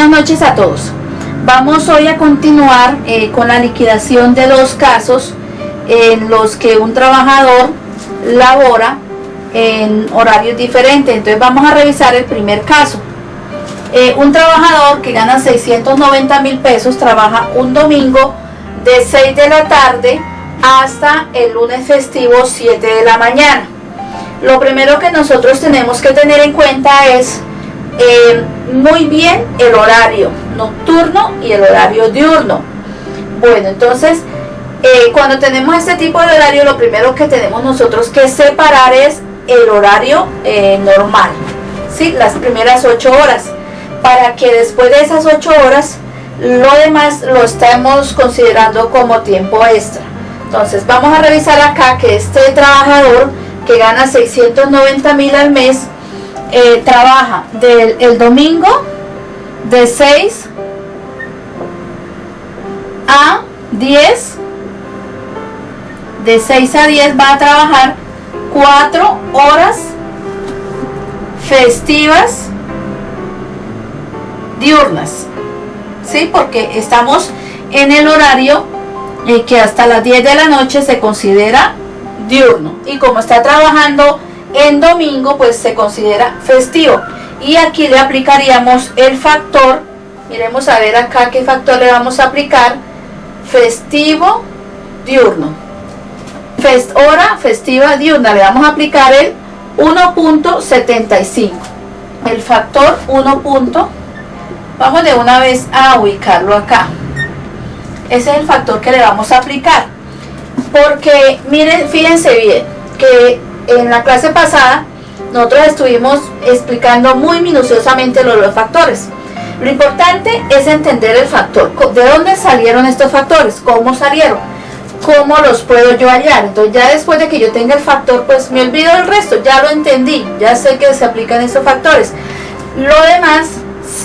Buenas noches a todos. Vamos hoy a continuar con la liquidación de los casos en los que un trabajador labora en horarios diferentes. Entonces vamos a revisar el primer caso. Un trabajador que gana 690.000 pesos trabaja un domingo de 6 de la tarde hasta el lunes festivo 7 de la mañana. Lo primero que nosotros tenemos que tener en cuenta es muy bien el horario nocturno y el horario diurno. Bueno, entonces cuando tenemos este tipo de horario, lo primero que tenemos nosotros que separar es el horario normal, ¿sí? Las primeras 8 horas, para que después de esas 8 horas lo demás lo estamos considerando como tiempo extra. Entonces vamos a revisar acá que este trabajador que gana 690.000 al mes trabaja el domingo de 6 a 10, de 6 a 10 va a trabajar 4 horas festivas diurnas, ¿sí? Porque estamos en el horario que hasta las 10 de la noche se considera diurno, y como está trabajando en domingo, pues se considera festivo. Y aquí le aplicaríamos el factor, miremos a ver acá qué factor le vamos a aplicar: festivo diurno, hora festiva diurna, le vamos a aplicar el 1.75, el factor 1. Vamos de una vez a ubicarlo acá. Ese es el factor que le vamos a aplicar, porque miren, fíjense bien que en la clase pasada nosotros estuvimos explicando muy minuciosamente los factores. Lo importante es entender el factor, de dónde salieron estos factores, cómo salieron, cómo los puedo yo hallar. Entonces ya después de que yo tenga el factor, pues me olvido del resto, ya lo entendí, ya sé que se aplican estos factores. Lo demás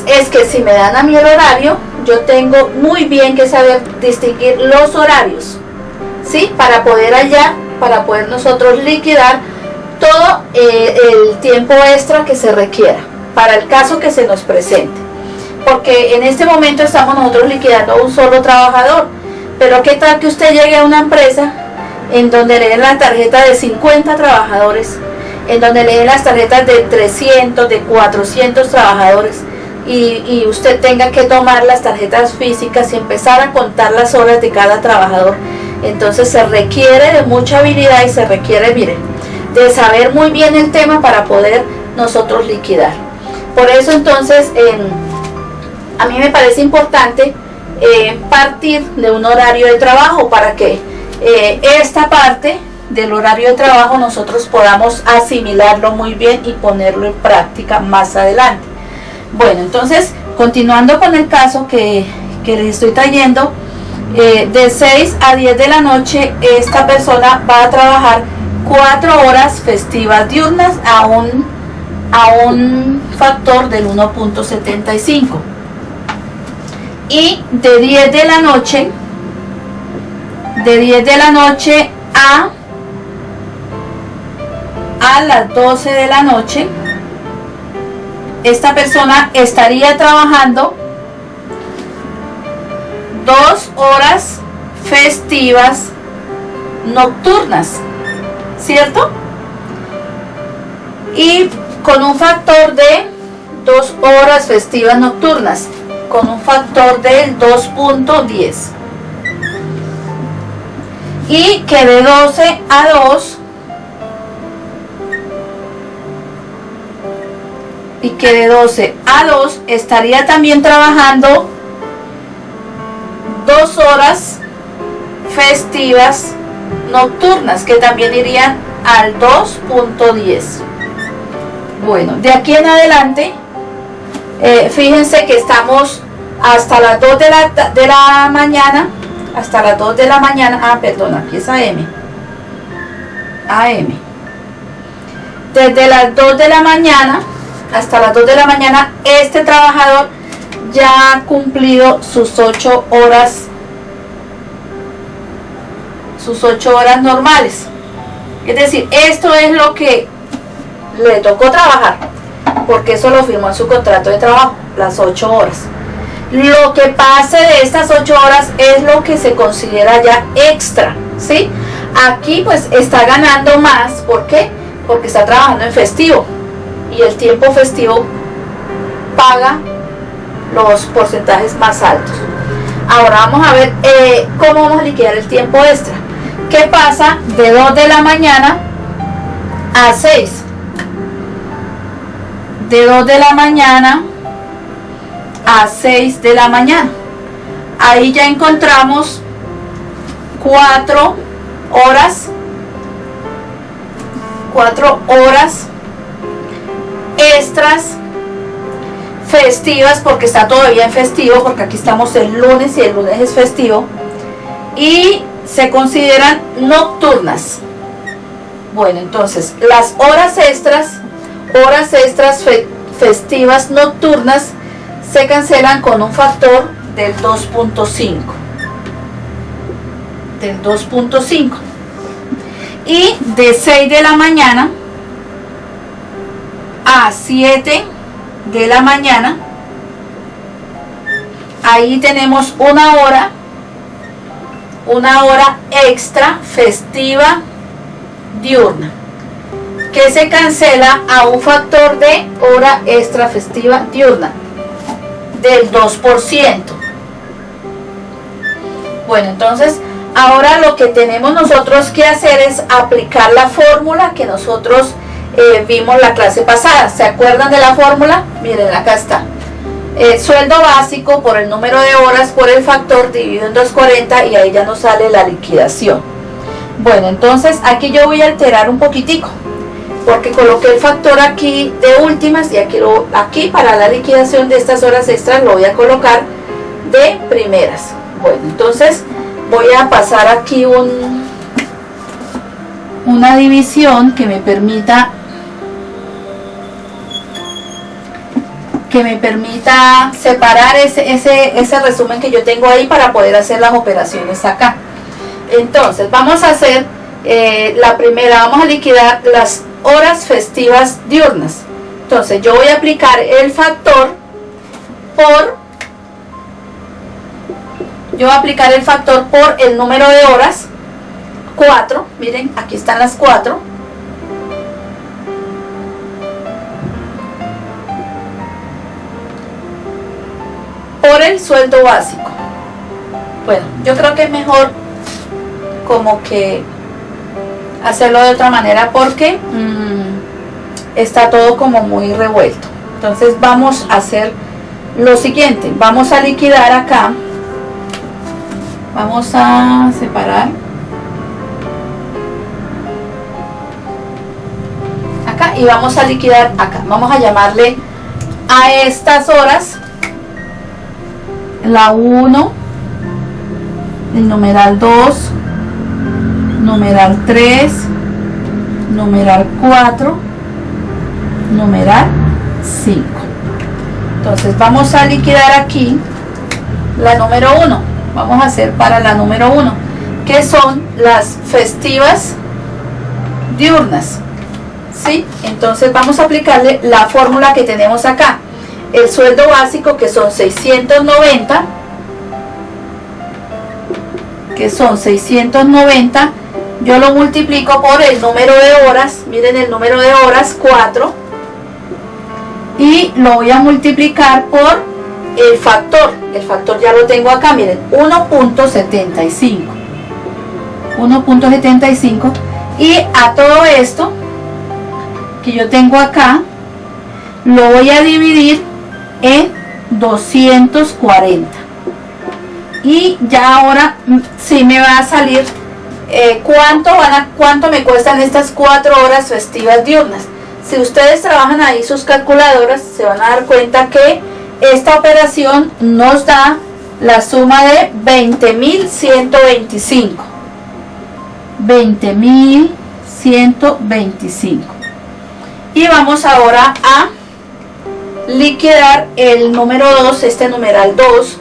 es que si me dan a mí el horario, yo tengo muy bien que saber distinguir los horarios, ¿sí? Para poder hallar, para poder nosotros liquidar todo el tiempo extra que se requiera para el caso que se nos presente. Porque en este momento estamos nosotros liquidando a un solo trabajador, pero qué tal que usted llegue a una empresa en donde le den la tarjeta de 50 trabajadores, en donde le den las tarjetas de 300, de 400 trabajadores, y usted tenga que tomar las tarjetas físicas y empezar a contar las horas de cada trabajador. Entonces se requiere de mucha habilidad y se requiere, miren, de saber muy bien el tema para poder nosotros liquidar. Por eso entonces a mí me parece importante partir de un horario de trabajo, para que esta parte del horario de trabajo nosotros podamos asimilarlo muy bien y ponerlo en práctica más adelante. Bueno, entonces continuando con el caso que les estoy trayendo, de 6 a 10 de la noche esta persona va a trabajar 4 horas festivas diurnas a un factor del 1.75, y de 10 de la noche a las 12 de la noche esta persona estaría trabajando 2 horas festivas nocturnas, ¿cierto? Y con un factor de 2 horas festivas nocturnas, con un factor del 2.10, y que de 12 a 2 estaría también trabajando 2 horas festivas nocturnas, que también irían al 2.10. Bueno, de aquí en adelante fíjense que estamos hasta las 2 de la mañana, hasta las 2 de la mañana, perdón, aquí es AM. Desde las 2 de la mañana hasta las 2 de la mañana este trabajador ya ha cumplido sus 8 horas normales. Es decir, esto es lo que le tocó trabajar, porque eso lo firmó en su contrato de trabajo, las 8 horas. Lo que pase de estas 8 horas es lo que se considera ya extra, ¿sí? Aquí pues está ganando más, ¿por qué? Porque está trabajando en festivo y el tiempo festivo paga los porcentajes más altos. Ahora vamos a ver cómo vamos a liquidar el tiempo extra. ¿Qué pasa de 2 de la mañana a 6? De 2 de la mañana a 6 de la mañana. Ahí ya encontramos 4 horas extras festivas, porque está todavía en festivo, porque aquí estamos el lunes y el lunes es festivo, y se consideran nocturnas. Bueno, entonces las horas extras festivas nocturnas se cancelan con un factor del 2.5. Y de 6 de la mañana a 7 de la mañana, ahí tenemos una hora extra festiva diurna, que se cancela a un factor de hora extra festiva diurna del 2%. Bueno, entonces ahora lo que tenemos nosotros que hacer es aplicar la fórmula que nosotros vimos la clase pasada. ¿Se acuerdan de la fórmula? Miren, acá está. Sueldo básico por el número de horas por el factor dividido en 240, y ahí ya nos sale la liquidación. Bueno, entonces aquí yo voy a alterar un poquitico, porque coloqué el factor aquí de últimas, y aquí para la liquidación de estas horas extras lo voy a colocar de primeras. Bueno, entonces voy a pasar aquí una división que me permita separar ese resumen que yo tengo ahí para poder hacer las operaciones acá. Entonces vamos a hacer la primera, vamos a liquidar las horas festivas diurnas. Entonces yo voy a aplicar el factor por el número de horas, 4, miren, aquí están las 4, por el sueldo básico. Bueno, yo creo que es mejor como que hacerlo de otra manera, porque está todo como muy revuelto. Entonces vamos a hacer lo siguiente, vamos a liquidar acá, vamos a separar acá y vamos a liquidar acá. Vamos a llamarle a estas horas la 1, el numeral 2, numeral 3, numeral 4, numeral 5. Entonces vamos a liquidar aquí la número 1. Vamos a hacer para la número 1, que son las festivas diurnas, ¿sí? Entonces vamos a aplicarle la fórmula que tenemos acá. El sueldo básico, que son 690, yo lo multiplico por el número de horas, miren el número de horas, 4, y lo voy a multiplicar por el factor ya lo tengo acá, miren, 1.75, y a todo esto que yo tengo acá lo voy a dividir en 240, y ya ahora sí me va a salir cuánto me cuestan estas 4 horas festivas diurnas. Si ustedes trabajan ahí sus calculadoras, se van a dar cuenta que esta operación nos da la suma de 20.125. 20.125. Y vamos ahora a liquidar el número 2, este numeral 2,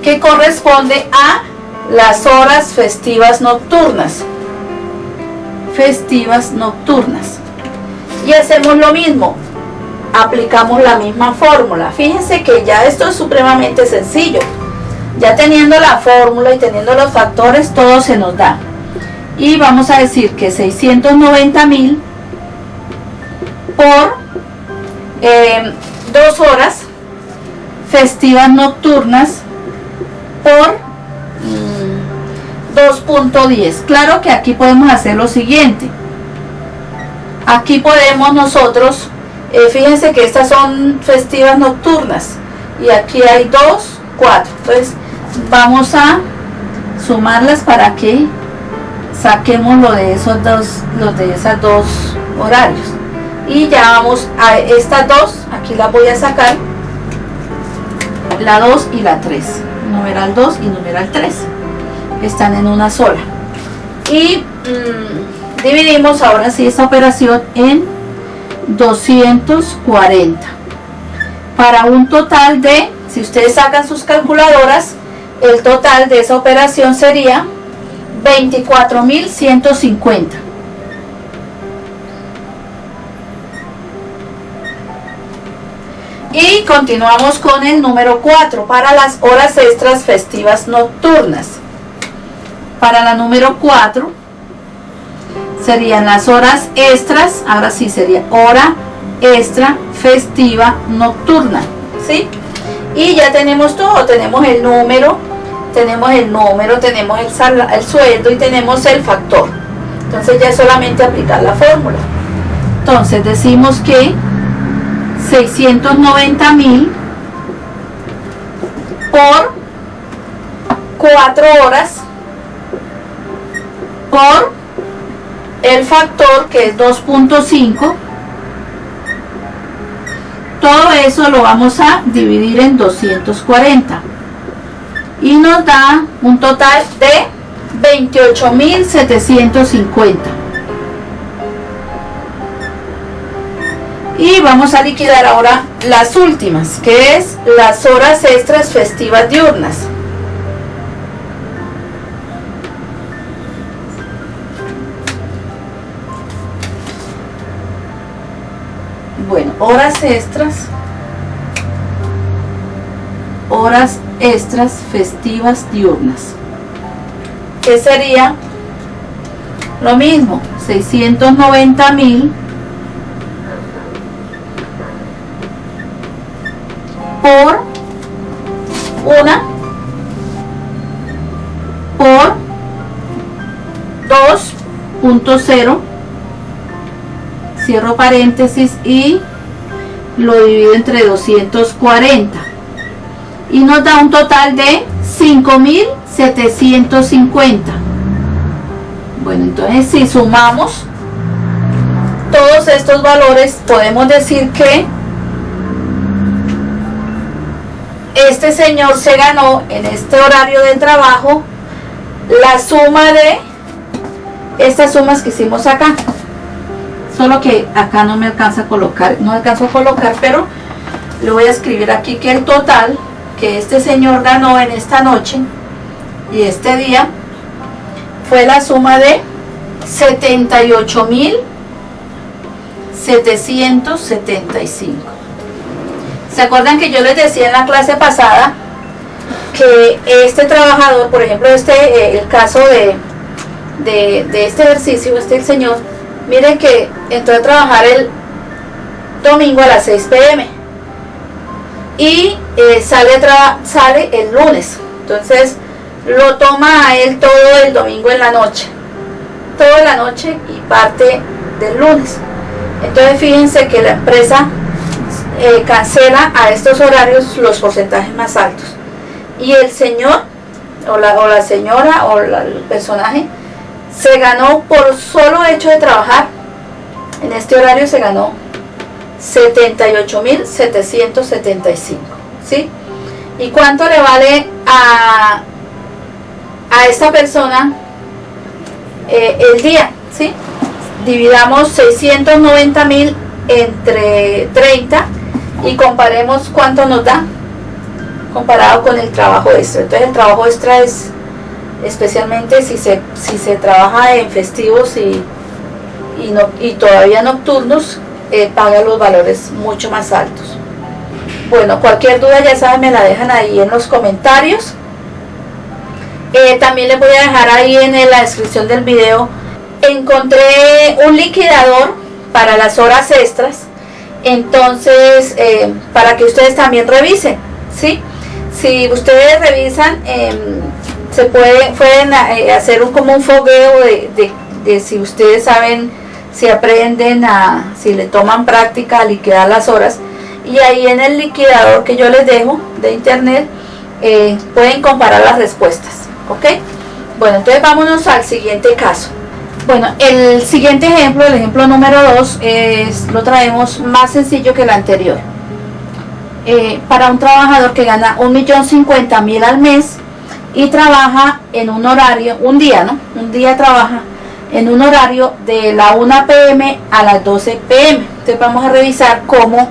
que corresponde a las horas festivas nocturnas. Y hacemos lo mismo. aplicamos la misma fórmula. Fíjense que ya esto es supremamente sencillo. Ya teniendo la fórmula y teniendo los factores, todo se nos da. Y vamos a decir que 690.000 por 2 horas festivas nocturnas por 2.10. Claro que aquí podemos hacer lo siguiente. Aquí podemos nosotros, fíjense que estas son festivas nocturnas y aquí hay 2, 4. Entonces vamos a sumarlas para que saquemos lo de esos esas dos horarios. Y ya vamos a estas dos, aquí las voy a sacar, la 2 y la 3, numeral 2 y numeral 3, están en una sola. Y dividimos ahora sí esta operación en 240, para un total de, si ustedes sacan sus calculadoras, el total de esa operación sería 24.150. Y continuamos con el número 4 para las horas extras festivas nocturnas. Para la número 4 serían las horas extras, ahora sí sería hora extra festiva nocturna, ¿sí? Y ya tenemos todo, tenemos el número, tenemos el sueldo y tenemos el factor. Entonces ya es solamente aplicar la fórmula. Entonces decimos que 690.000 por 4 horas por el factor, que es 2.5. todo eso lo vamos a dividir en 240 y nos da un total de 28.750. Y vamos a liquidar ahora las últimas, que es las horas extras festivas diurnas. Bueno, horas extras festivas diurnas, que sería lo mismo, 690.000 por 2.0, cierro paréntesis y lo divido entre 240 y nos da un total de 5.750. Bueno, entonces si sumamos todos estos valores, podemos decir que este señor se ganó en este horario de trabajo la suma de estas sumas que hicimos acá. Solo que acá no me alcanza a colocar, pero le voy a escribir aquí que el total que este señor ganó en esta noche y este día fue la suma de 78.775. ¿Se acuerdan que yo les decía en la clase pasada que este trabajador, por ejemplo, el caso de este ejercicio, el señor, miren que entró a trabajar el domingo a las 6 p.m. y sale el lunes? Entonces lo toma a él todo el domingo en la noche, toda la noche y parte del lunes. Entonces fíjense que la empresa cancela a estos horarios los porcentajes más altos, y el señor o la señora o el personaje se ganó, por solo hecho de trabajar en este horario, se ganó 78.775, ¿sí? ¿Y cuánto le vale a esta persona el día? ¿Sí? Dividamos 690.000 entre 30 y comparemos cuánto nos da comparado con el trabajo extra. Entonces el trabajo extra es especialmente si se trabaja en festivos y todavía nocturnos, paga los valores mucho más altos. Bueno, cualquier duda ya saben, me la dejan ahí en los comentarios. También les voy a dejar ahí en la descripción del video. Encontré un liquidador para las horas extras, entonces para que ustedes también revisen, ¿sí? Si ustedes revisan, pueden hacer como un fogueo de si ustedes saben, si aprenden si le toman práctica a liquidar las horas, y ahí en el liquidador que yo les dejo de internet pueden comparar las respuestas, ¿ok? Bueno, entonces vámonos al siguiente caso. Bueno, el siguiente ejemplo, el ejemplo número 2, lo traemos más sencillo que el anterior. Para un trabajador que gana 1.050.000 al mes y trabaja en un horario, un día trabaja en un horario de la 1 p.m. a las 12 p.m. Entonces vamos a revisar cómo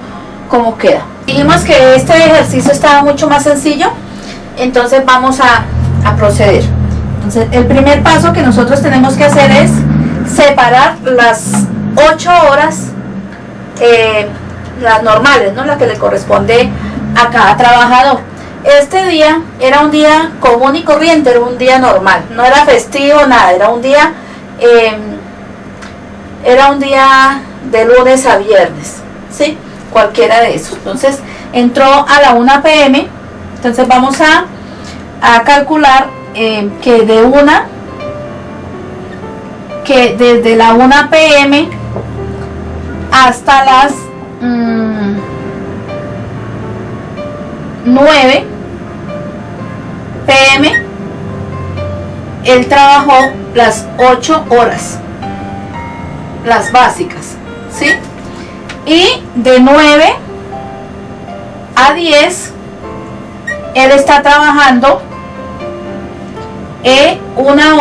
queda. Dijimos que este ejercicio estaba mucho más sencillo, entonces vamos a proceder. Entonces el primer paso que nosotros tenemos que hacer es separar las 8 horas, las normales, ¿no? La que le corresponde a cada trabajador. Este día era un día común y corriente, era un día normal, no era festivo, nada, era un día de lunes a viernes, ¿sí? Cualquiera de esos. Entonces entró a la 1 p.m. entonces vamos a calcular que desde la 1 p.m. hasta las 9 p.m. él trabajó las 8 horas, las básicas, ¿sí? Y de 9 a 10 él está trabajando una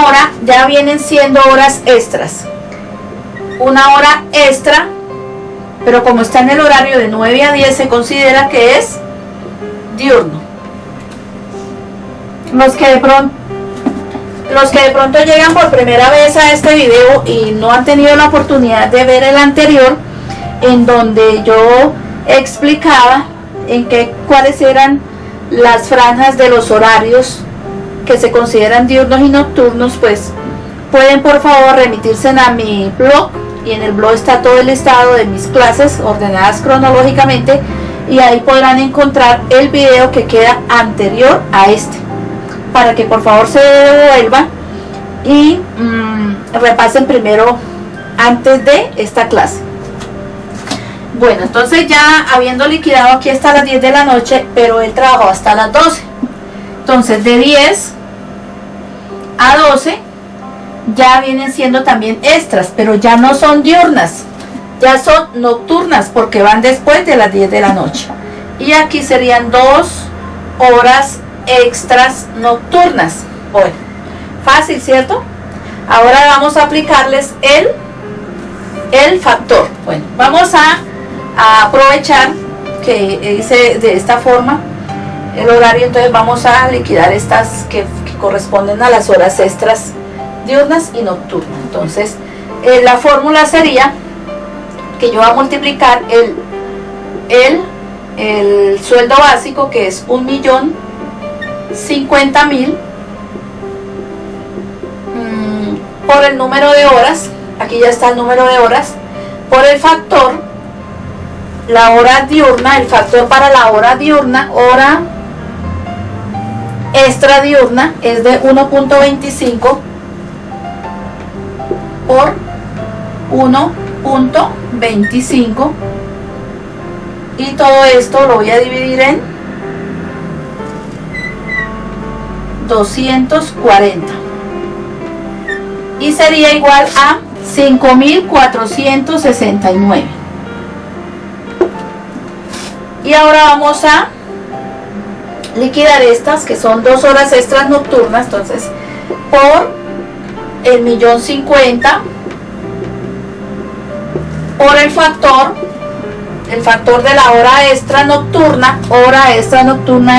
hora, ya vienen siendo horas extras, una hora extra, pero como está en el horario de 9 a 10 se considera que es diurno. Los que de pronto llegan por primera vez a este video y no han tenido la oportunidad de ver el anterior, en donde yo explicaba cuáles eran las franjas de los horarios que se consideran diurnos y nocturnos, pues pueden por favor remitirse a mi blog, y en el blog está todo el listado de mis clases ordenadas cronológicamente, y ahí podrán encontrar el video que queda anterior a este, para que por favor se devuelvan y repasen primero antes de esta clase. Bueno, entonces ya habiendo liquidado aquí hasta las 10 de la noche, pero él trabajó hasta las 12. Entonces de 10 a 12 ya vienen siendo también extras, pero ya no son diurnas, ya son nocturnas porque van después de las 10 de la noche. Y aquí serían 2 horas extras nocturnas. Bueno, fácil, ¿cierto? Ahora vamos a aplicarles el factor. Bueno, vamos a aprovechar que hice de esta forma el horario, entonces vamos a liquidar estas que corresponden a las horas extras diurnas y nocturnas. Entonces la fórmula sería que yo voy a multiplicar el sueldo básico, que es 1.050.000, por el número de horas, aquí ya está el número de horas, por el factor, la hora diurna, el factor para la hora diurna, hora extra diurna, es de 1.25 por 1.25, y todo esto lo voy a dividir en 240 y sería igual a 5.469. Y ahora vamos a liquidar estas que son 2 horas extras nocturnas, entonces por el 1.050.000 por el factor de la hora extra nocturna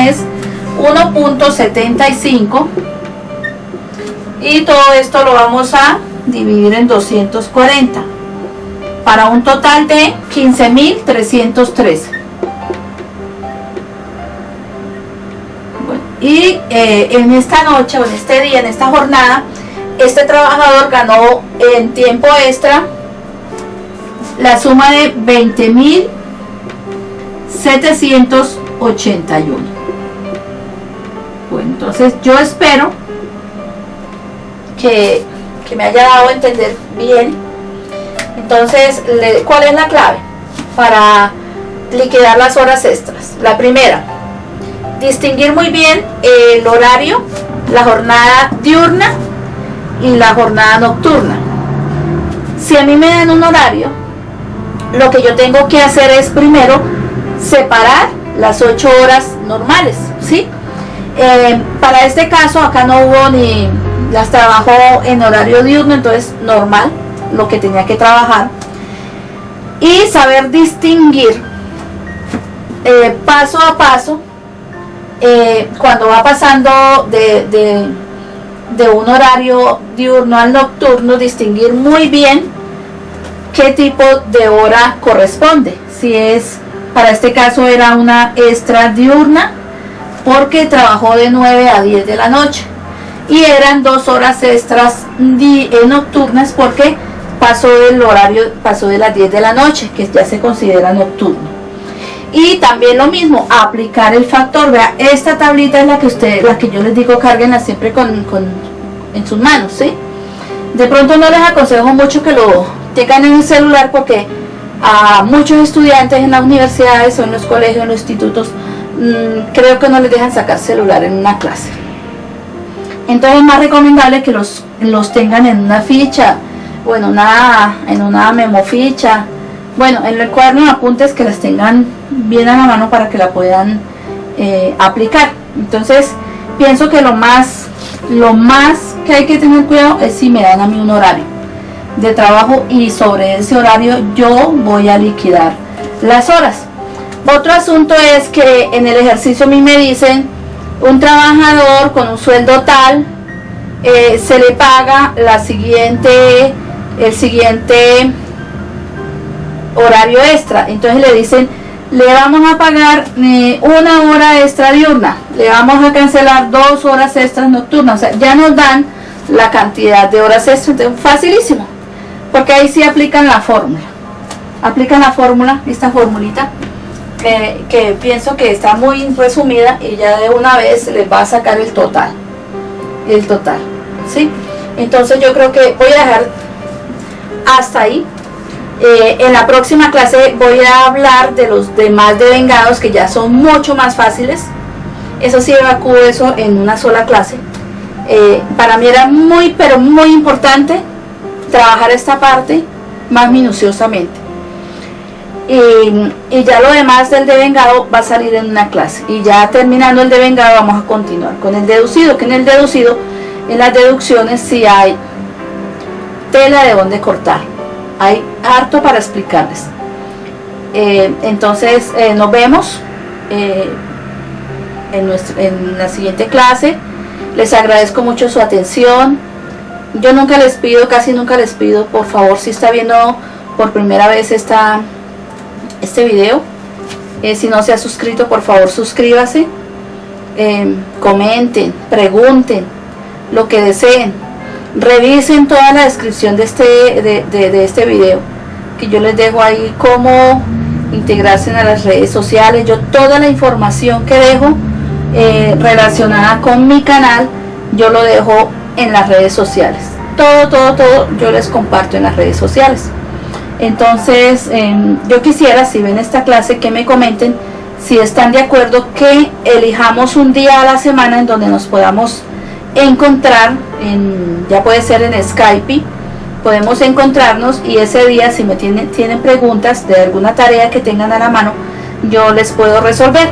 es 1.75, y todo esto lo vamos a dividir en 240 para un total de 15.313. Bueno, y en esta noche o en este día, en esta jornada, este trabajador ganó en tiempo extra la suma de 20.781. Bueno, entonces yo espero que me haya dado a entender bien. Entonces, ¿cuál es la clave para liquidar las horas extras? La primera, distinguir muy bien el horario, la jornada diurna y la jornada nocturna. Si a mí me dan un horario, lo que yo tengo que hacer es primero separar las 8 horas normales, ¿sí? Para este caso acá no hubo ni las trabajó en horario diurno, entonces normal lo que tenía que trabajar, y saber distinguir paso a paso cuando va pasando de un horario diurno al nocturno, distinguir muy bien qué tipo de hora corresponde. Si es, para este caso era una extra diurna porque trabajó de 9 a 10 de la noche, y eran 2 horas extras nocturnas porque pasó del horario, pasó de las 10 de la noche, que ya se considera nocturno. Y también lo mismo, aplicar el factor. Vea, esta tablita es la que yo les digo, cárguenla siempre en sus manos, ¿sí? De pronto no les aconsejo mucho que lo tengan en el celular, porque a muchos estudiantes en las universidades o en los colegios, en los institutos, creo que no les dejan sacar celular en una clase. Entonces es más recomendable que los tengan en una ficha o en una memoficha, bueno, en el cuaderno de apuntes, que las tengan bien a la mano para que la puedan aplicar. Entonces pienso que lo más que hay que tener cuidado es si me dan a mí un horario de trabajo, y sobre ese horario yo voy a liquidar las horas. Otro asunto es que en el ejercicio a mí me dicen, un trabajador con un sueldo tal se le paga el siguiente horario extra. Entonces le dicen, le vamos a pagar 1 hora extra diurna, le vamos a cancelar 2 horas extras nocturnas. O sea, ya nos dan la cantidad de horas extras. Entonces, facilísimo, porque ahí sí aplican la fórmula, esta formulita, que pienso que está muy resumida, y ya de una vez les va a sacar el total, ¿sí? Entonces yo creo que voy a dejar hasta ahí. En la próxima clase voy a hablar de los demás devengados, que ya son mucho más fáciles. Eso sí, evacúo eso en una sola clase. Para mí era muy, pero muy importante trabajar esta parte más minuciosamente. Y ya lo demás del devengado va a salir en una clase, y ya terminando el devengado vamos a continuar con el deducido, que en el deducido, en las deducciones, sí hay tela de donde cortar, hay harto para explicarles. Entonces nos vemos en la siguiente clase. Les agradezco mucho su atención. Yo nunca les pido, casi nunca les pido, por favor, si está viendo por primera vez este video, si no se ha suscrito, por favor suscríbase, comenten, pregunten lo que deseen, revisen toda la descripción de este video, que yo les dejo ahí cómo integrarse a las redes sociales. Yo toda la información que dejo relacionada con mi canal, yo lo dejo en las redes sociales. Todo yo les comparto en las redes sociales. Entonces yo quisiera, si ven esta clase, que me comenten si están de acuerdo que elijamos un día a la semana en donde nos podamos encontrar, ya puede ser en Skype, podemos encontrarnos, y ese día, si me tienen preguntas de alguna tarea que tengan a la mano, yo les puedo resolver.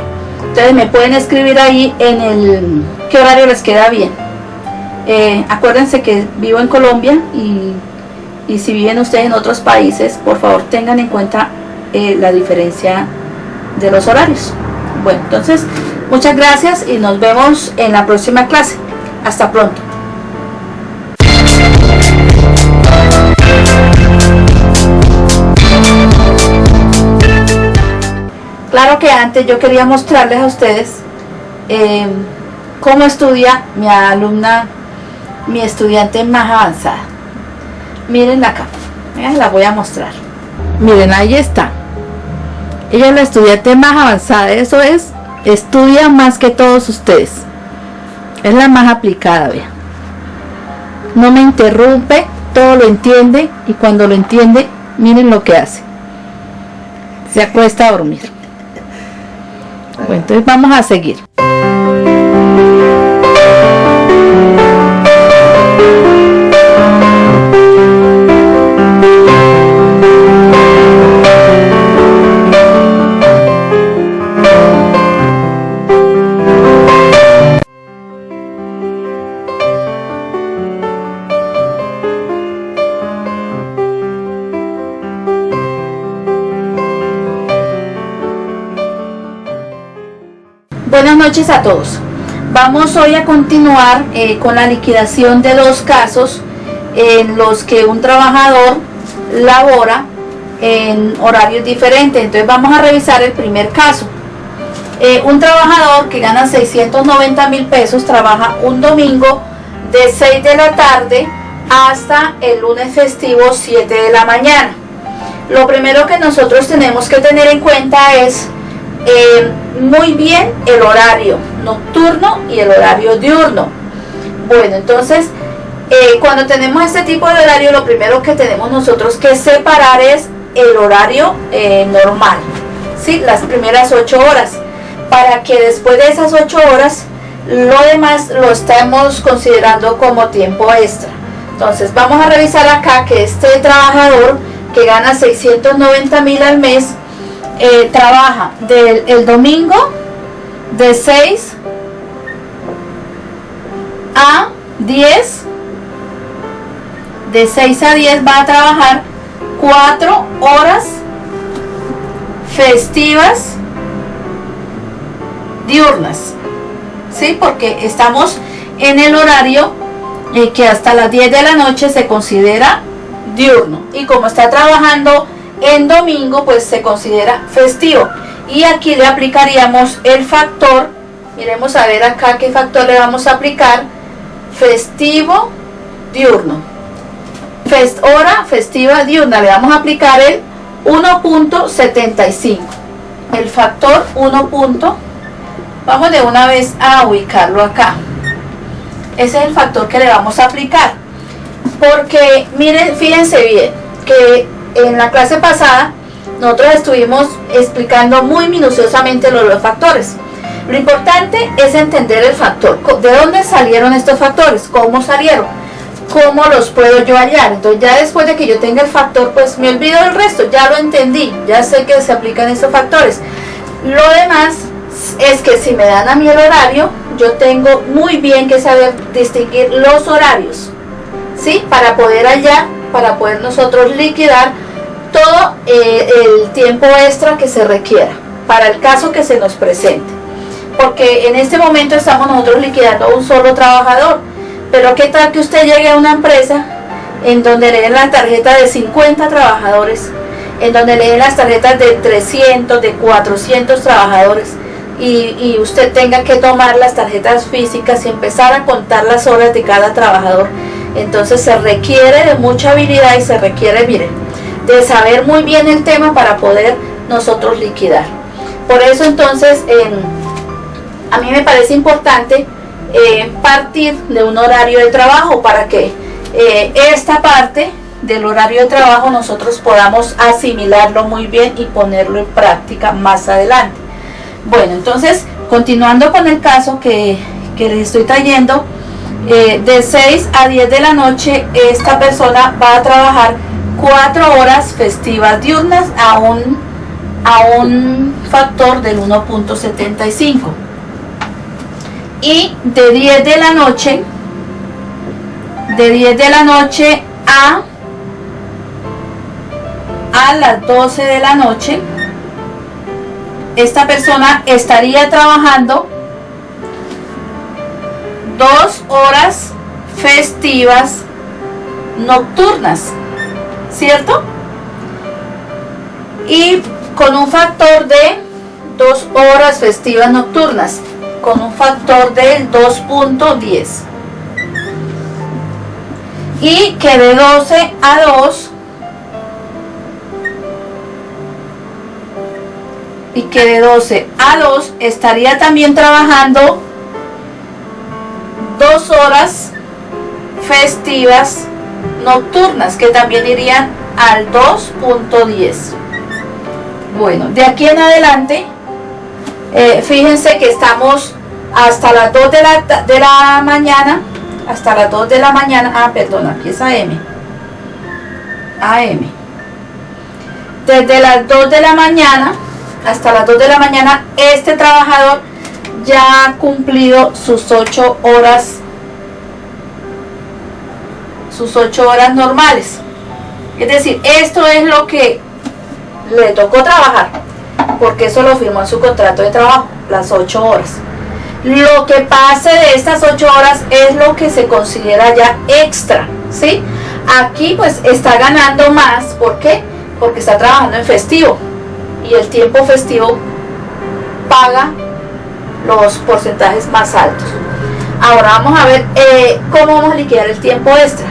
Entonces me pueden escribir ahí en qué horario les queda bien. Acuérdense que vivo en Colombia, y si viven ustedes en otros países, por favor tengan en cuenta la diferencia de los horarios. Bueno, entonces muchas gracias y nos vemos en la próxima clase. Hasta pronto. Claro que antes yo quería mostrarles a ustedes cómo estudia mi alumna, mi estudiante más avanzada. Miren acá, la voy a mostrar. Miren, ahí está. Ella es la estudiante más avanzada, eso es, estudia más que todos ustedes. Es la más aplicada, vean. No me interrumpe, todo lo entiende, y cuando lo entiende, miren lo que hace. Se acuesta a dormir. Bueno, entonces vamos a seguir. Buenas noches a todos. Vamos hoy a continuar con la liquidación de los casos en los que un trabajador labora en horarios diferentes. Entonces vamos a revisar el primer caso. Un trabajador que gana 690.000 pesos trabaja un domingo de 6 de la tarde hasta el lunes festivo 7 de la mañana. Lo primero que nosotros tenemos que tener en cuenta es muy bien el horario nocturno y el horario diurno. Bueno, entonces cuando tenemos este tipo de horario, lo primero que tenemos nosotros que separar es el horario normal, ¿sí? Las primeras 8 horas, para que después de esas 8 horas lo demás lo estamos considerando como tiempo extra. Entonces vamos a revisar acá que este trabajador que gana 690.000 al mes trabaja el domingo de 6 a 10, de 6 a 10 va a trabajar 4 horas festivas diurnas, ¿sí? Porque estamos en el horario que hasta las 10 de la noche se considera diurno, y como está trabajando en domingo, pues se considera festivo. Y aquí le aplicaríamos el factor, miremos a ver acá qué factor le vamos a aplicar. Festivo diurno, hora festiva diurna, le vamos a aplicar el 1.75, el factor 1. Vamos de una vez a ubicarlo acá. Ese es el factor que le vamos a aplicar, porque miren, fíjense bien que en la clase pasada nosotros estuvimos explicando muy minuciosamente los factores. Lo importante es entender el factor, de dónde salieron estos factores, cómo salieron, cómo los puedo yo hallar. Entonces ya después de que yo tenga el factor, pues me olvido del resto, ya lo entendí, ya sé que se aplican estos factores. Lo demás es que si me dan a mí el horario, yo tengo muy bien que saber distinguir los horarios, ¿sí? Para poder hallar, para poder nosotros liquidar todo el tiempo extra que se requiera para el caso que se nos presente. Porque en este momento estamos nosotros liquidando a un solo trabajador, pero qué tal que usted llegue a una empresa en donde le den la tarjeta de 50 trabajadores, en donde le den las tarjetas de 300, de 400 trabajadores, y usted tenga que tomar las tarjetas físicas y empezar a contar las horas de cada trabajador. Entonces se requiere de mucha habilidad y se requiere, miren, de saber muy bien el tema para poder nosotros liquidar. Por eso entonces a mí me parece importante partir de un horario de trabajo para que esta parte del horario de trabajo nosotros podamos asimilarlo muy bien y ponerlo en práctica más adelante. Bueno, entonces continuando con el caso que les estoy trayendo, de 6 a 10 de la noche esta persona va a trabajar 4 horas festivas diurnas a un factor del 1.75, y de 10 de la noche a las 12 de la noche esta persona estaría trabajando 2 horas festivas nocturnas, ¿cierto? Y con un factor de horas festivas nocturnas con un factor del 2.10. Y que de 12 a 2 estaría también trabajando 2 horas festivas nocturnas, que también irían al 2.10. Bueno, de aquí en adelante, fíjense que estamos hasta las 2 de la mañana, hasta las 2 de la mañana, perdón, aquí es AM. Desde las 2 de la mañana hasta las 2 de la mañana, este trabajador ya ha cumplido sus 8 horas normales. Es decir, esto es lo que le tocó trabajar, porque eso lo firmó en su contrato de trabajo, las 8 horas. Lo que pase de estas 8 horas es lo que se considera ya extra, ¿sí? Aquí pues está ganando más. ¿Por qué? Porque está trabajando en festivo, y el tiempo festivo paga los porcentajes más altos. Ahora vamos a ver cómo vamos a liquidar el tiempo extra.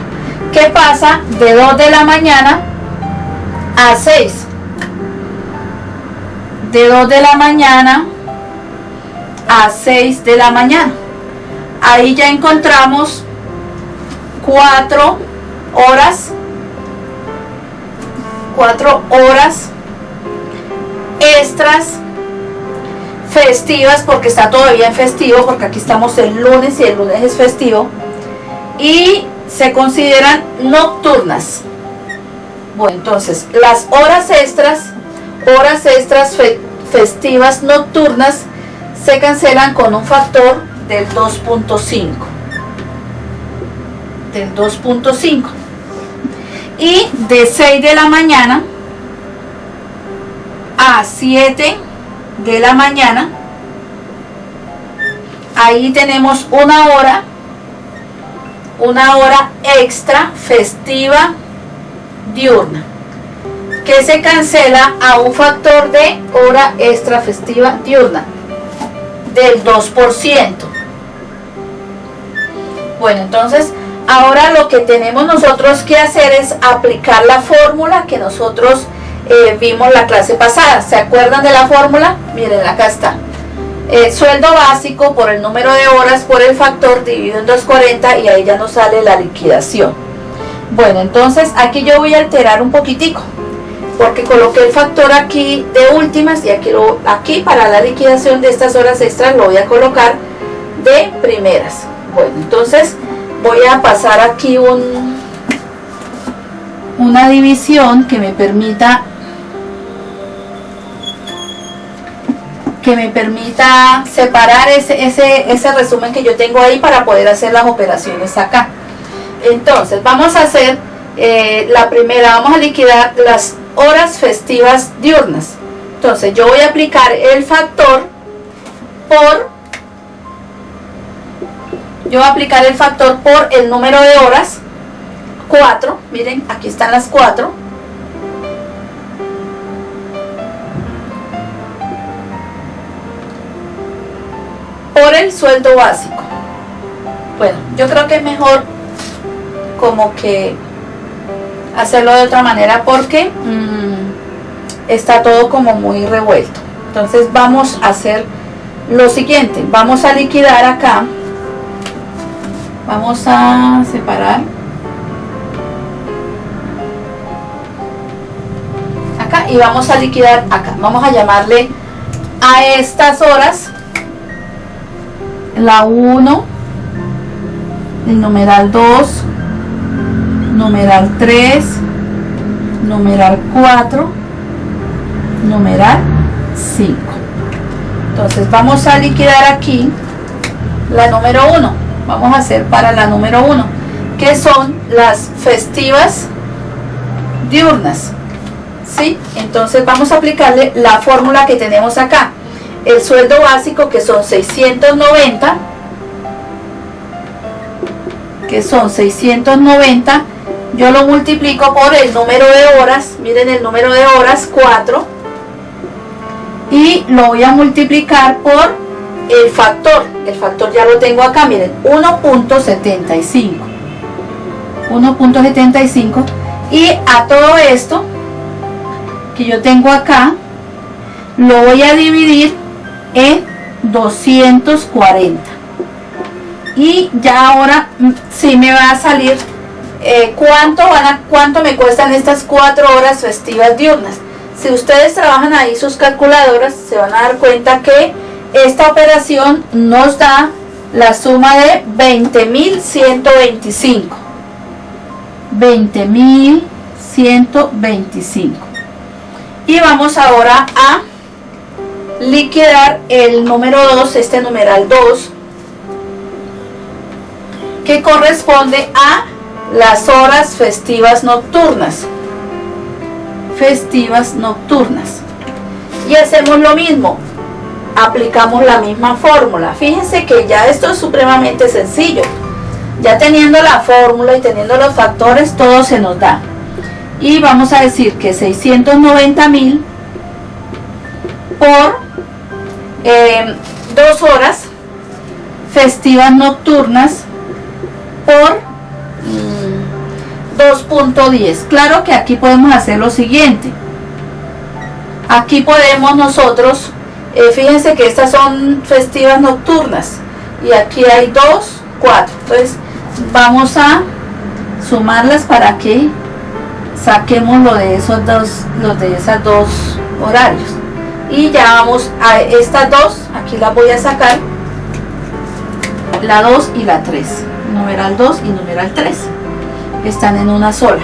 ¿Qué pasa de 2 de la mañana a 6? De 2 de la mañana a 6 de la mañana. Ahí ya encontramos 4 horas extras festivas, porque está todavía en festivo, porque aquí estamos el lunes y el lunes es festivo, y se consideran nocturnas. Bueno, entonces las horas extras festivas nocturnas se cancelan con un factor del 2.5. Y de 6 de la mañana a 7 de la mañana, ahí tenemos una hora extra festiva diurna, que se cancela a un factor de hora extra festiva diurna del 2%. Bueno, entonces ahora lo que tenemos nosotros que hacer es aplicar la fórmula que nosotros vimos la clase pasada. ¿Se acuerdan de la fórmula? Miren, acá está. Sueldo básico por el número de horas por el factor dividido en 240, y ahí ya nos sale la liquidación. Bueno, entonces aquí yo voy a alterar un poquitico, porque coloqué el factor aquí de últimas, y aquí para la liquidación de estas horas extras lo voy a colocar de primeras. Bueno, entonces voy a pasar aquí una división que me permita separar ese resumen que yo tengo ahí para poder hacer las operaciones acá. Entonces vamos a hacer la primera, vamos a liquidar las horas festivas diurnas. Entonces yo voy a aplicar el factor por el número de horas, 4, miren, aquí están las 4, por el sueldo básico. Bueno, yo creo que es mejor como que hacerlo de otra manera, porque está todo como muy revuelto. Entonces vamos a hacer lo siguiente, vamos a liquidar acá, vamos a separar acá y vamos a liquidar acá. Vamos a llamarle a estas horas la 1, el numeral 2, numeral 3, numeral 4, numeral 5. Entonces vamos a liquidar aquí la número 1. Vamos a hacer para la número 1, que son las festivas diurnas, ¿sí? Entonces vamos a aplicarle la fórmula que tenemos acá. El sueldo básico, que son 690, yo lo multiplico por el número de horas. Miren, el número de horas, 4, y lo voy a multiplicar por el factor ya lo tengo acá, miren, 1.75, y a todo esto que yo tengo acá lo voy a dividir en 240, y ya ahora sí me va a salir cuánto me cuestan estas 4 horas festivas diurnas. Si ustedes trabajan ahí sus calculadoras, se van a dar cuenta que esta operación nos da la suma de 20.125. 20.125. Y vamos ahora a liquidar el número 2, este numeral 2, que corresponde a las horas festivas nocturnas. Y hacemos lo mismo, aplicamos la misma fórmula. Fíjense que ya esto es supremamente sencillo, ya teniendo la fórmula y teniendo los factores, todo se nos da. Y vamos a decir que 690.000 por 2 horas festivas nocturnas por 2.10. Claro que aquí podemos hacer lo siguiente. Aquí podemos nosotros, fíjense que estas son festivas nocturnas y aquí hay 2, 4. Entonces vamos a sumarlas para que saquemos lo de esos dos horarios. Y ya vamos a estas dos, aquí las voy a sacar, la 2 y la 3, numeral 2 y numeral 3. Están en una sola,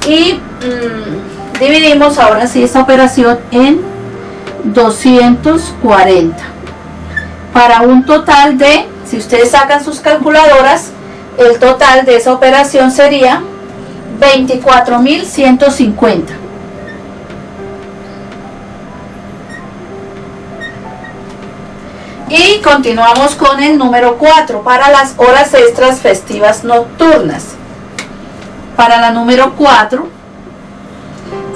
y dividimos ahora sí esta operación en 240 para un total de, si ustedes sacan sus calculadoras, el total de esa operación sería 24.150. Y continuamos con el número 4 para las horas extras festivas nocturnas. Para la número 4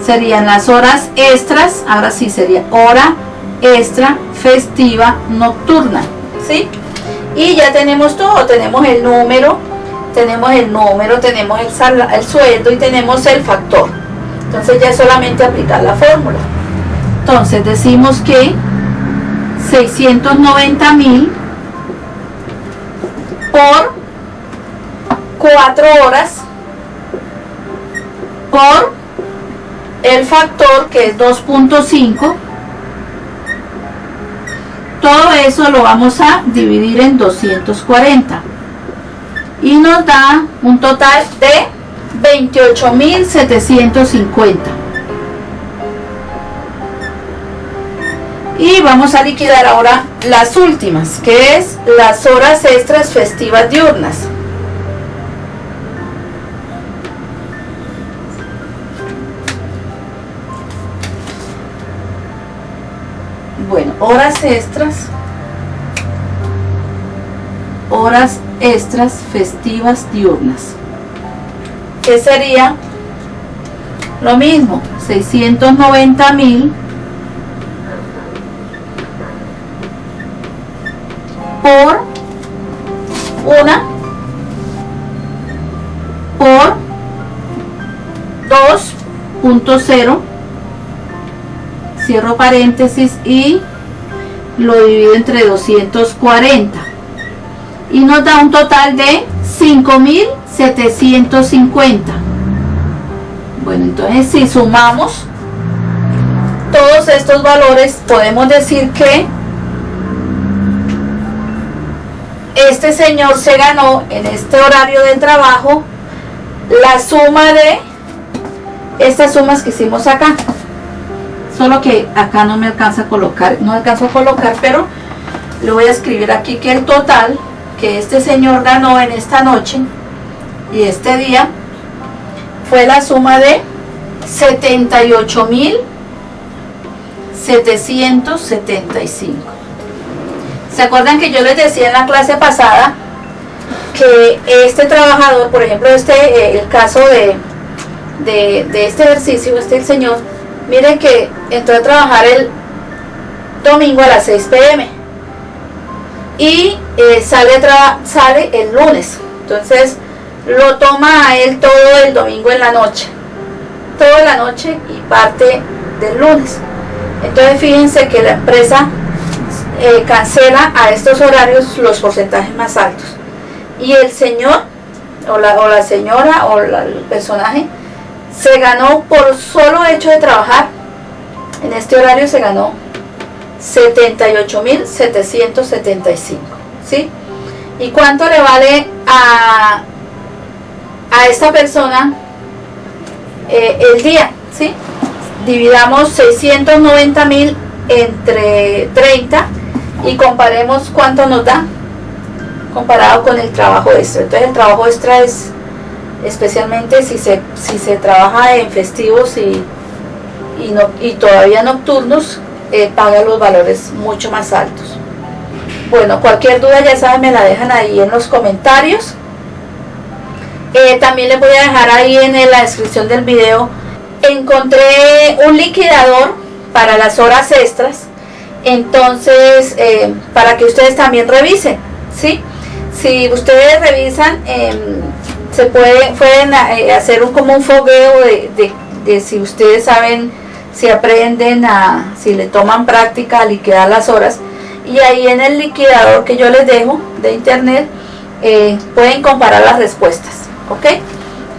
serían las horas extras, ahora sí sería hora extra festiva nocturna, ¿sí? Y ya tenemos todo, tenemos el número, tenemos el sueldo y tenemos el factor. Entonces ya es solamente aplicar la fórmula. Entonces decimos que 690.000 por 4 horas por el factor, que es 2.5. todo eso lo vamos a dividir en 240 y nos da un total de 28.750. Y vamos a liquidar ahora las últimas, que es las horas extras festivas diurnas. Bueno, horas extras festivas diurnas, que sería lo mismo, 690.000 por 2.0, cierro paréntesis y lo divido entre 240 y nos da un total de 5.750. Bueno, entonces si sumamos todos estos valores, podemos decir que este señor se ganó en este horario de trabajo la suma de estas sumas que hicimos acá. Solo que acá no me alcanza a colocar, pero le voy a escribir aquí que el total que este señor ganó en esta noche y este día fue la suma de 78.775. ¿Se acuerdan que yo les decía en la clase pasada que este trabajador, por ejemplo, el caso de este ejercicio, el señor, miren que entró a trabajar domingo a las 6 p.m. y sale el lunes. Entonces lo toma a él todo el domingo en la noche, toda la noche y parte del lunes. Entonces fíjense que la empresa cancela a estos horarios los porcentajes más altos, y el señor o la señora o el personaje se ganó, por solo hecho de trabajar en este horario, se ganó 78.775, ¿sí? ¿Y cuánto le vale a esta persona el día? ¿Sí? Dividamos 690.000 entre 30 y comparemos cuánto nos da comparado con el trabajo extra. Entonces el trabajo extra es, especialmente si se trabaja en festivos y todavía nocturnos, paga los valores mucho más altos. Bueno, cualquier duda ya saben, me la dejan ahí en los comentarios. También les voy a dejar ahí en la descripción del video. Encontré un liquidador para las horas extras, entonces para que ustedes también revisen, ¿sí? Si ustedes revisan, pueden hacer como un fogueo de si ustedes saben, si aprenden si le toman práctica a liquidar las horas, y ahí en el liquidador que yo les dejo de internet pueden comparar las respuestas, ¿ok?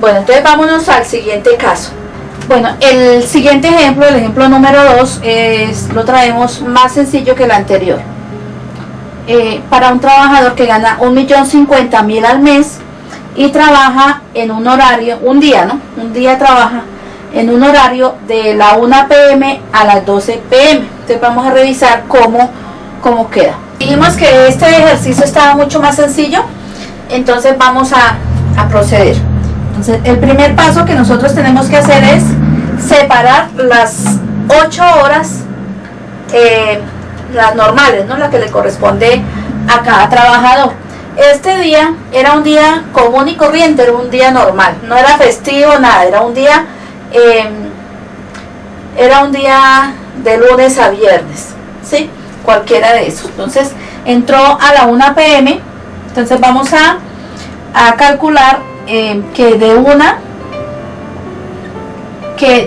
Bueno, entonces vámonos al siguiente caso. Bueno, el siguiente ejemplo, el ejemplo número 2, lo traemos más sencillo que el anterior. Para un trabajador que gana 1.050.000 al mes y trabaja en un horario, un día trabaja en un horario de la 1 p.m. a las 12 p.m. Entonces vamos a revisar cómo queda. Dijimos que este ejercicio estaba mucho más sencillo, entonces vamos a proceder. Entonces el primer paso que nosotros tenemos que hacer es separar las 8 horas, las normales, ¿no? La que le corresponde a cada trabajador. Este día era un día común y corriente, era un día normal, no era festivo, nada, era un día de lunes a viernes, ¿sí? Cualquiera de esos. Entonces entró a la 1 p.m. entonces vamos a calcular que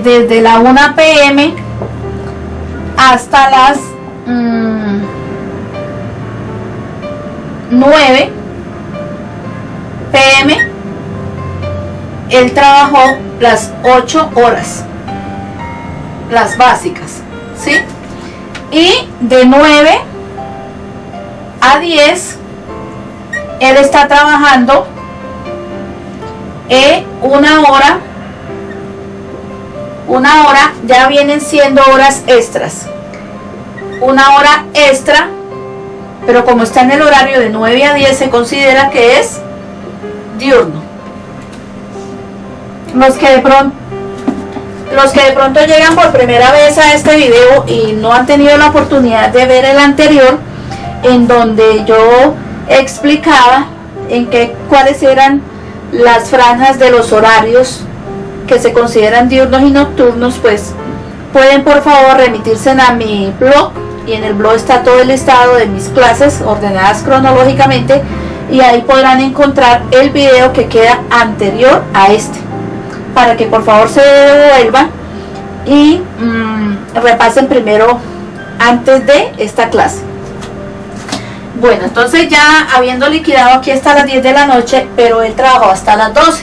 desde la 1 p.m. hasta las 9 p.m. él trabajó las 8 horas, las básicas, ¿sí? Y de 9 a 10 él está trabajando una hora, ya vienen siendo horas extras, una hora extra, pero como está en el horario de 9 a 10 se considera que es diurno. Los que de pronto llegan por primera vez a este video y no han tenido la oportunidad de ver el anterior, en donde yo explicaba cuáles eran las franjas de los horarios que se consideran diurnos y nocturnos, pues pueden por favor remitirse a mi blog, y en el blog está todo el listado de mis clases ordenadas cronológicamente, y ahí podrán encontrar el video que queda anterior a este, para que por favor se devuelvan y repasen primero antes de esta clase. Bueno, entonces ya habiendo liquidado aquí hasta las 10 de la noche, pero él trabajó hasta las 12.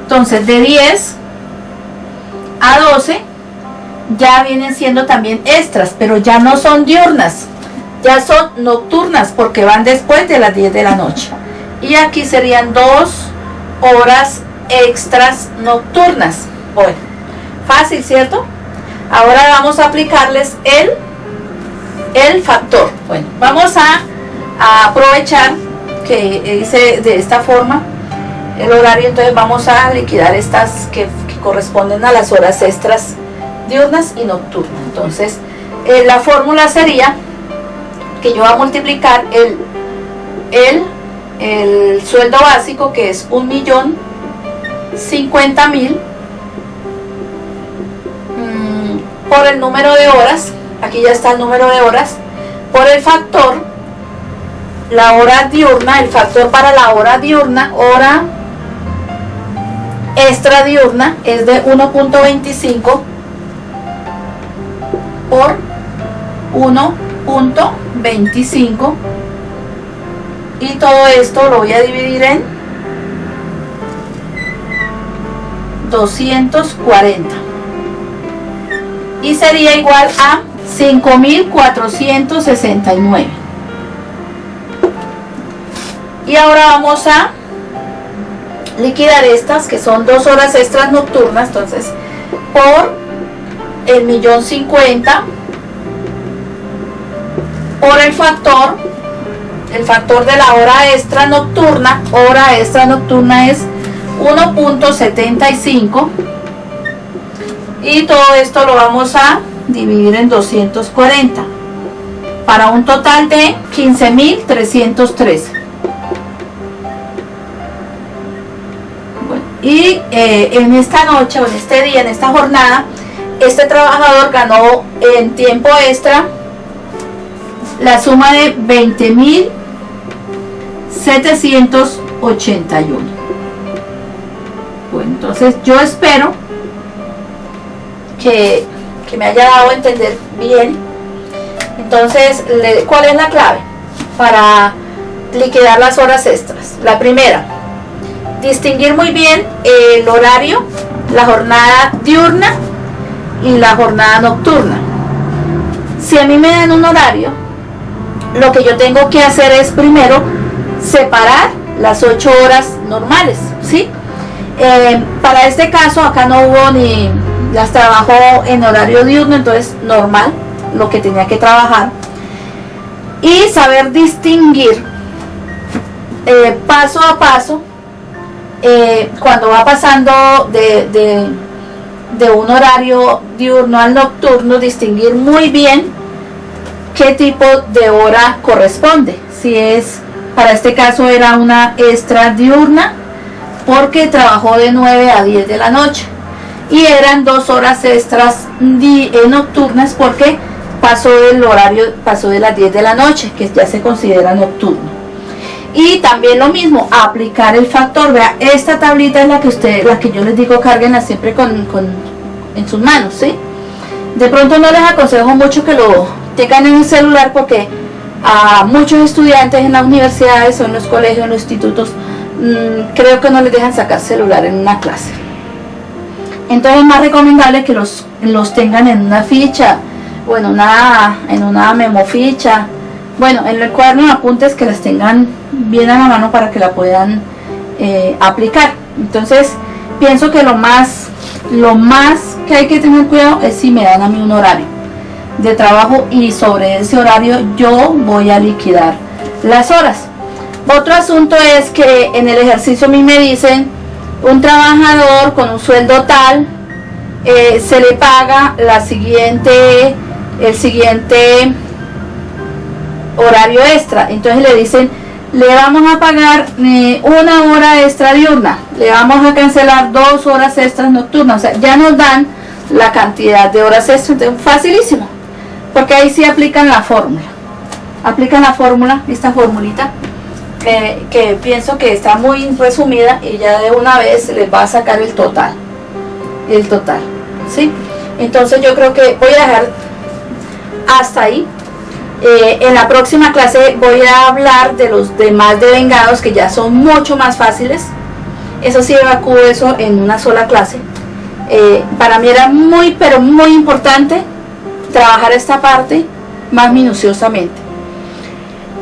Entonces de 10 a 12 ya vienen siendo también extras, pero ya no son diurnas, ya son nocturnas porque van después de las 10 de la noche. Y aquí serían 2 horas extras nocturnas. Bueno, fácil, ¿cierto? Ahora vamos a aplicarles el factor. Bueno, vamos a aprovechar que hice de esta forma el horario, entonces vamos a liquidar estas que corresponden a las horas extras diurnas y nocturnas. Entonces la fórmula sería que yo voy a multiplicar el sueldo básico, que es 1.050.000, por el número de horas aquí ya está el número de horas, por el factor, la hora diurna, el factor para la hora diurna, hora extra diurna es de 1.25 por 1.25, y todo esto lo voy a dividir en 240 y sería igual a 5.469. Y ahora vamos a liquidar estas, que son 2 horas extras nocturnas, entonces por el 1.050.000 por el factor de la hora extra nocturna es 1.75, y todo esto lo vamos a dividir en 240 para un total de 15.313. Bueno, y en esta noche, o en este día, en esta jornada, este trabajador ganó en tiempo extra la suma de 20.781. Bueno, entonces yo espero que me haya dado a entender bien. Entonces, ¿cuál es la clave para liquidar las horas extras? La primera, distinguir muy bien el horario, la jornada diurna y la jornada nocturna. Si a mí me dan un horario, lo que yo tengo que hacer es primero separar las 8 horas normales, ¿sí? Para este caso acá no hubo ni, las trabajó en horario diurno, entonces normal lo que tenía que trabajar, y saber distinguir paso a paso cuando va pasando de un horario diurno al nocturno, distinguir muy bien qué tipo de hora corresponde. Si es, para este caso era una extra diurna porque trabajó de 9 a 10 de la noche, y eran 2 horas extras nocturnas porque pasó del horario, pasó de las 10 de la noche, que ya se considera nocturno. Y también lo mismo, aplicar el factor. Vea, esta tablita es la que yo les digo, cárguenla siempre en sus manos, ¿sí? De pronto no les aconsejo mucho que lo tengan en el celular, porque a muchos estudiantes en las universidades o en los colegios, en los institutos, creo que no les dejan sacar celular en una clase. Entonces es más recomendable que los tengan en una ficha o en una memoficha, bueno, en el cuaderno de apuntes, que las tengan bien a la mano para que la puedan aplicar. Entonces pienso que lo más que hay que tener cuidado es si me dan a mí un horario de trabajo, y sobre ese horario yo voy a liquidar las horas. Otro asunto es que en el ejercicio a mí me dicen, un trabajador con un sueldo tal se le paga el siguiente horario extra. Entonces le dicen, le vamos a pagar 1 hora extra diurna, le vamos a cancelar 2 horas extras nocturnas. O sea, ya nos dan la cantidad de horas extras. Entonces, facilísimo, porque ahí sí aplican la fórmula, esta formulita, que pienso que está muy resumida, y ya de una vez les va a sacar el total, ¿sí? Entonces yo creo que voy a dejar hasta ahí. En la próxima clase voy a hablar de los demás devengados, que ya son mucho más fáciles. Eso sí, evacúo eso en una sola clase. Para mí era muy, pero muy importante trabajar esta parte más minuciosamente.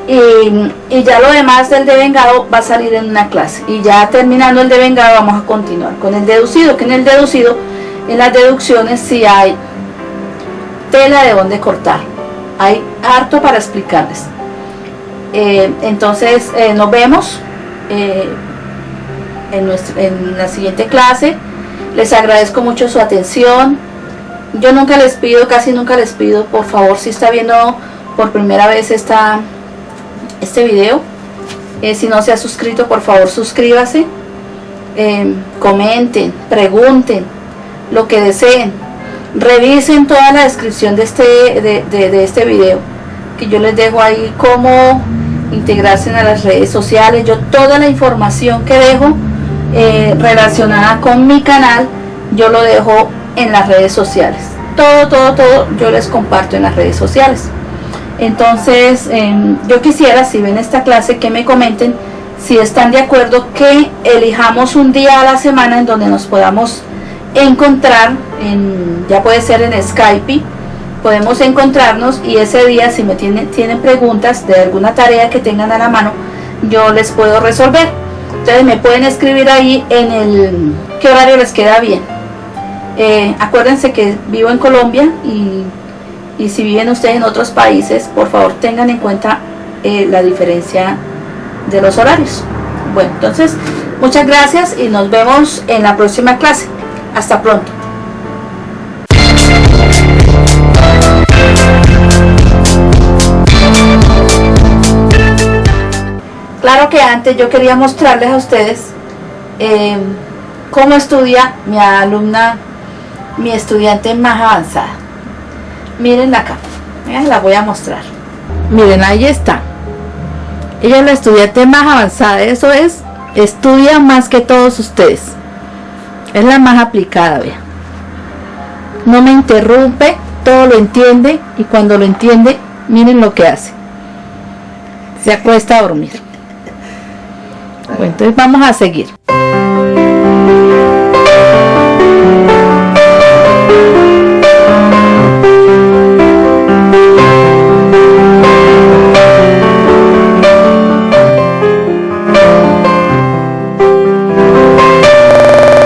Y ya lo demás del devengado va a salir en una clase, y ya terminando el devengado vamos a continuar con el deducido, que en las deducciones sí hay tela de donde cortar, hay harto para explicarles. Entonces nos vemos en la siguiente clase. Les agradezco mucho su atención. Yo nunca les pido, casi nunca les pido, por favor, si está viendo por primera vez este video, si no se ha suscrito, por favor suscríbase, comenten, pregunten lo que deseen. Revisen toda la descripción de este video, que yo les dejo ahí cómo integrarse a las redes sociales. Yo toda la información que dejo relacionada con mi canal, yo lo dejo en las redes sociales. Todo yo les comparto en las redes sociales. Entonces yo quisiera, si ven esta clase, que me comenten si están de acuerdo que elijamos un día a la semana en donde nos podamos encontrar, ya puede ser en Skype, podemos encontrarnos, y ese día, si me tienen preguntas de alguna tarea que tengan a la mano, yo les puedo resolver. Entonces me pueden escribir ahí en qué horario les queda bien. Acuérdense que vivo en Colombia, y si viven ustedes en otros países, por favor tengan en cuenta la diferencia de los horarios. Bueno, entonces muchas gracias y nos vemos en la próxima clase. Hasta pronto. Claro que antes yo quería mostrarles a ustedes cómo estudia mi alumna, mi estudiante más avanzada. Miren acá, la voy a mostrar. Miren, ahí está. Ella es la estudiante más avanzada, eso es, estudia más que todos ustedes. Es la más aplicada, vean. No me interrumpe, todo lo entiende, y cuando lo entiende, miren lo que hace. Se acuesta a dormir. Bueno, entonces vamos a seguir.